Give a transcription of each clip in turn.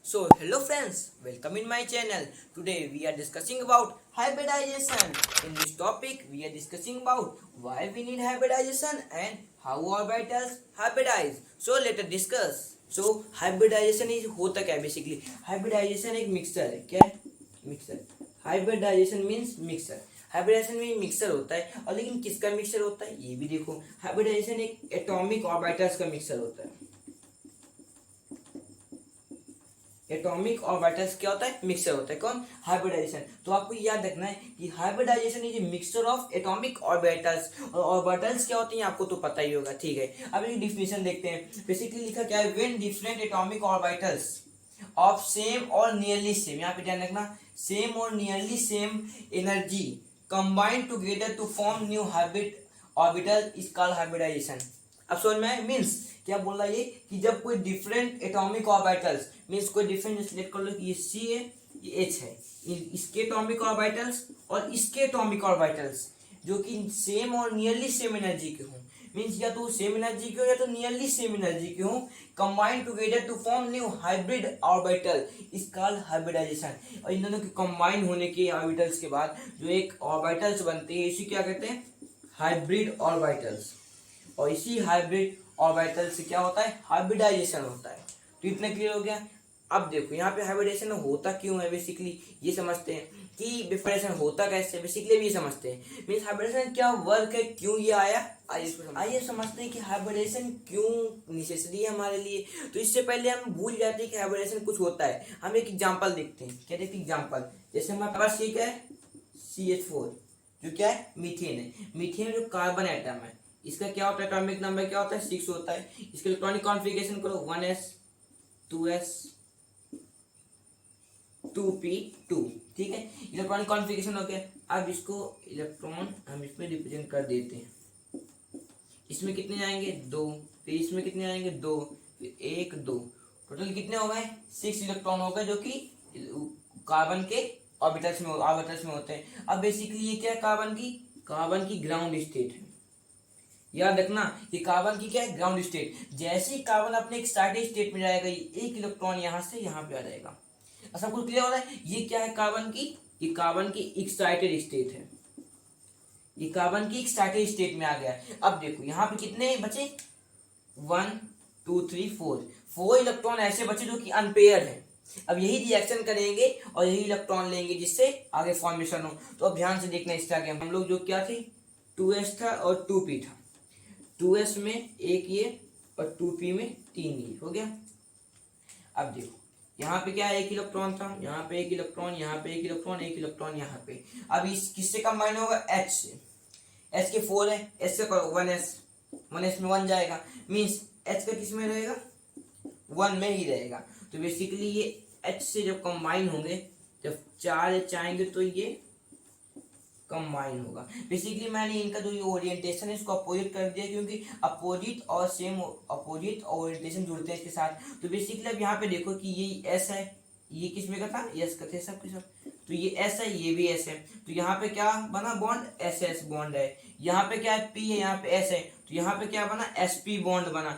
So hello friends, welcome in my channel. Today we are discussing about hybridization. In this topic we are discussing about why we need hybridization and how orbitals hybridize. So let us discuss. So hybridization is होता क्या है basically? Hybridization एक mixture है, क्या है? Mixture. Hybridization means mixture. Hybridisation में mixture होता है और लेकिन किसका मिक्सचर होता है ये भी देखो. हाइब्रिडाइजेशन एक एटॉमिक ऑर्बिटल्स का मिक्सचर होता है. एटॉमिक ऑर्बिटल्स क्या होता है? मिक्सचर होता है. कौन? हाइब्रिडाइजेशन. तो आपको याद रखना है कि hybridisation is a mixture of atomic orbitals. और ऑर्बिटल्स क्या होते हैं आपको तो पता ही होगा. ठीक है, अब एक डिफिनेशन देखते हैं. बेसिकली लिखा क्या है? When different atomic orbitals of same और नियरली सेम, यहाँ पे ध्यान रखना, सेम और nearly same energy combine together to form new hybrid orbital is called hybridisation. अब समझ में मीन्स क्या बोल रहा है ये कि जब कोई डिफरेंट एटॉमिक ऑर्बिटल्स मीन्स कोई डिफरेंट सिलेक्ट कर लो कि ये सी है, ये एच है, इसके एटॉमिक ऑर्बिटल्स और इसके एटॉमिक ऑर्बिटल्स जो कि सेम और नियरली सेम एनर्जी के हों, मीन्स या तो सेम एनर्जी के हो या तो नियरली सेम एनर्जी के हो, combine together to form new hybrid orbital is called hybridisation. और इन दोनों के कंबाइन होने के ऑर्बिटल्स के बाद जो एक ऑर्बिटल्स बनते हैं इसी क्या कहते हैं? Hybrid orbitals. और इसी हाइब्रिड ऑर्बिटल से क्या होता है? हाइब्रिडाइजेशन होता है. तो इतना क्लियर हो गया. अब देखो यहाँ पे हाइब्रिडाइजेशन होता क्यों है, बेसिकली ये समझते हैं कि डिफरेंशिएशन होता कैसे. बेसिकली भी ये समझते हैं मींस हाइब्रिडाइजेशन क्या वर्क है, क्यों ये आया. आइए समझते हैं कि हाइब्रिडाइजेशन क्यों नेसेसरी है हमारे लिए. तो इससे पहले हम भूल जाते हैं कि हाइब्रिडाइजेशन कुछ होता है. हम एक एग्जांपल देखते हैं. क्या देखते हैं? एग्जांपल. जैसे हमारे पास ये क्या है? CH4 जो क्या है? मीथेन है. मीथेन जो कार्बन एटम है इसका क्या होता है? एटॉमिक नंबर क्या होता है? 6 होता है. इसके इलेक्ट्रॉनिक कॉन्फ़िगरेशन करो 1s 2s 2p2. ठीक है, इलेक्ट्रॉनिक कॉन्फ़िगरेशन हो गया. अब इसको इलेक्ट्रॉन हम इसमें रिप्रेजेंट कर देते हैं. इसमें कितने जाएंगे? 2. फिर इसमें कितने जाएंगे? 2. फिर 1 2. टोटल कितने हो गए? 6 इलेक्ट्रॉन हो गए जो कि कार्बन के ऑर्बिटल्स में होते हैं. अब बेसिकली ये क्या है? कार्बन की ग्राउंड स्टेट है. याद रखना कि कार्बन की क्या है? Ground state. जैसे ही कार्बन अपने एक स्टार्टिंग स्टेट में जाएगा एक इलेक्ट्रॉन यहां से यहां पे आ जाएगा. सब कुछ क्लियर हो रहा है? ये क्या है? ये कार्बन की एक्साइटेड स्टेट है. ये कार्बन की एक्साइटेड स्टेट में आ गया. अब देखो यहाँ पे कितने बचे? 1 2 3 4 इलेक्ट्रॉन ऐसे बचे जो कि अनपेयर्ड है. अब यही रिएक्शन करेंगे और यही इलेक्ट्रॉन लेंगे जिससे आगे फॉर्मेशन हो. तो अब ध्यान से देखना इसका आगे हम लोग जो क्या थे? 2s था और 2p था. 2s में एक ये और 2p में 3 ये हो गया. अब देखो यहाँ पे क्या है? एक इलेक्ट्रॉन था, यहाँ पे एक इलेक्ट्रॉन, यहाँ पे एक इलेक्ट्रॉन, एक इलेक्ट्रॉन यहाँ पे. अब इस किससे कंबाइन होगा? H से. H के 4 है, H से करो 1s में 1 जाएगा. मीन्स H का किस में रहेगा? 1 में ही रहेगा. तो बेसिकली ये H से जब कंबाइन होंगे, जब 4 H आएंगे तो ये कंबाइन होगा. बेसिकली मैंने इनका जो ये ओरिएंटेशन है इसको अपोजिट कर दिया क्योंकि अपोजिट ओरिएंटेशन जुड़ते हैं इसके साथ. तो बेसिकली अब यहाँ पे देखो कि ये एस है, ये किस में का था? एस का थे सब के सब. तो ये एस है, ये भी एस है. तो यहाँ पे क्या बना? बॉन्ड एस एस बॉन्ड है. यहाँ पे क्या है? पी है, यहाँ पे एस है. तो यहाँ पे क्या बना? एस पी बॉन्ड बना.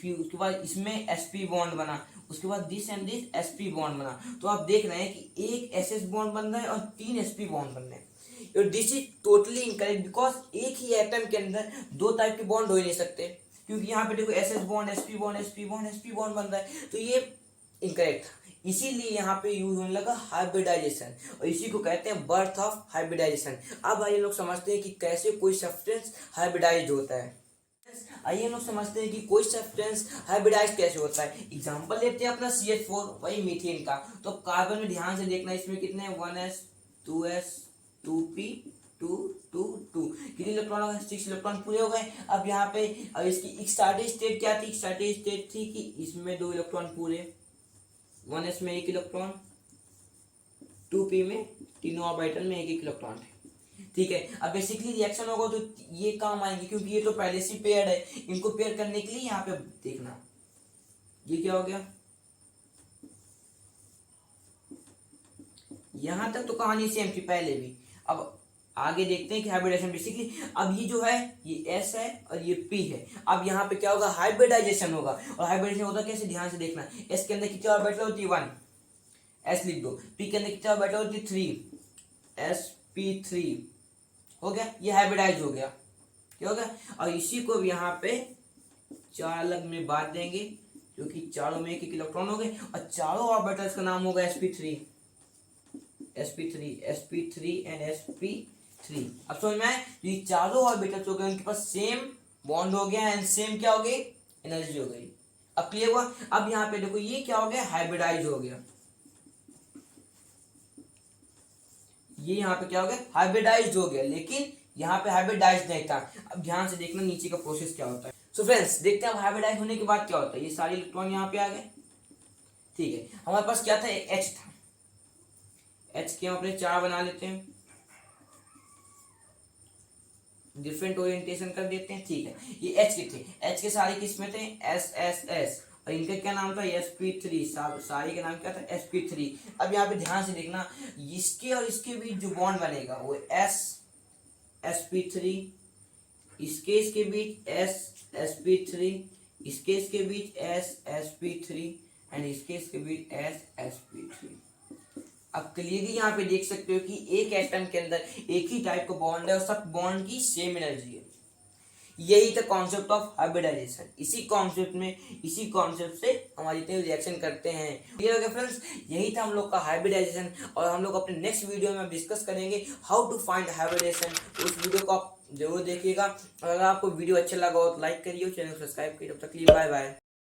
फिर उसके बाद इसमें एस पी बॉन्ड बना. उसके बाद this and this S P bond बना. तो आप देख रहे हैं कि एक एस एस बॉन्ड बन रहा है और 3 एस पी बॉन्ड बन रहे हैं. This is totally incorrect because एक ही एटम के अंदर 2 टाइप के बॉन्ड हो ही नहीं सकते. क्योंकि यहाँ पे देखो S S bond, S P bond, S P bond, S P bond बन रहा है. तो ये इनकरेक्ट था. इसीलिए यहाँ पे यूज होने लगा हाइब्रिडाइजेशन और इसी को कहते हैं बर्थ ऑफ हाइब्रिडाइजेशन. अब आइए लोग समझते हैं कि कैसे कोई सब्सटेंस हाइब्रिडाइज होता है. आइए लोग समझते हैं कि कोई सब्सटेंस हाइब्रिडाइज कैसे होता है. एग्जांपल लेते हैं अपना CH4 वही मीथेन का. तो कार्बन में ध्यान से देखना इसमें कितने हैं? 1s 2s 2p 2 2 2. कितने इलेक्ट्रॉन हो गए? 6 इलेक्ट्रॉन पूरे हो गए. अब यहाँ पे अब इसकी स्टार्टिंग स्टेट क्या थी? स्टार्टिंग स्टेट थी कि इसमें 2 इलेक्ट्रॉन पूरे, 1s में 1 इलेक्ट्रॉन, 2p में तीनों ऑर्बिटल में 1 इलेक्ट्रॉन थे. ठीक है, अब बेसिकली रिएक्शन होगा तो ये काम आएंगे क्योंकि ये तो पहले से पेयर है. इनको पेयर करने के लिए यहाँ पे देखना ये क्या हो गया. यहां तक तो कहानी सेम थी पहले भी. अब आगे देखते हैं कि हाइब्रिडाइजेशन बेसिकली, अब ये जो है ये S है और ये P है। अब यहाँ पे क्या होगा, हाइब्रिडाइजेशन होगा। और हाइब्रिडाइजेशन होता कैसे, ध्यान से देखना। S के अंदर कितनी ऑर्बिटल होती है 1, S लिख दो। P के अंदर कितनी ऑर्बिटल होती है 3, sp3 हो गया, ये हाइब्रिडाइज हो गया। क्या हो गया, और इसी को यहाँ पे 4 अलग में बांट देंगे, जो कि चारों में एक इलेक्ट्रॉन हो गए, और चारों ऑर्बिटल्स का नाम होगा sp3 एंड sp3। अब समझ में आए, ये चारों ऑर्बिटल्स हो गए, उनके पास सेम बॉन्ड हो गया एंड सेम क्या हो गई, एनर्जी हो गई। अब क्लियर हुआ। अब यहाँ पे देखो ये क्या हो गया, हाइब्रिडाइज हो गया। ये यहाँ पे क्या हो गया, हाइब्रिडाइज हो गया, लेकिन यहाँ पे हाइब्रिडाइज नहीं था। अब ध्यान से देखना नीचे का प्रोसेस क्या होता है। सो फ्रेंड्स देखते हैं अब हाइब्रिडाइज होने के बाद क्या होता है। ये सारे इलेक्ट्रॉन यहाँ पे आ गए, ठीक है। हमारे पास क्या था, H था। H के हम अपने 4 बना लेते हैं, डिफरेंट ओरिएंटेशन कर देते हैं, ठीक है। ये H के थे, H के सारे किस में थे, S, और इनका क्या नाम था, sp3। सारे का नाम क्या था, sp3। अब यहाँ पे ध्यान से देखना, इसके और इसके बीच जो बॉन्ड बनेगा वो sp3, इसके बीच sp3, इसके बीच sp3 एंड इसके बीच sp3। अब क्लियरली यहाँ पे देख सकते हो कि एक एटम के अंदर एक ही टाइप का बॉन्ड है और सब बॉन्ड की सेम एनर्जी है। यही था कॉन्सेप्ट ऑफ हाइब्रिडाइजेशन। इसी कॉन्सेप्ट से हमारे जितने रिएक्शन करते हैं, क्लियर हो गया फ्रेंड्स। यही था हम लोग का हाइब्रिडाइजेशन, और हम लोग अपने नेक्स्ट वीडियो में डिस्कस करेंगे हाउ टू फाइंड हाइब्रिडाइजेशन। उस वीडियो को आप जरूर देखिएगा। अगर आपको वीडियो अच्छा लगा हो तो लाइक करिए, चैनल को सब्सक्राइब करिए। तब तक के लिए बाय बाय।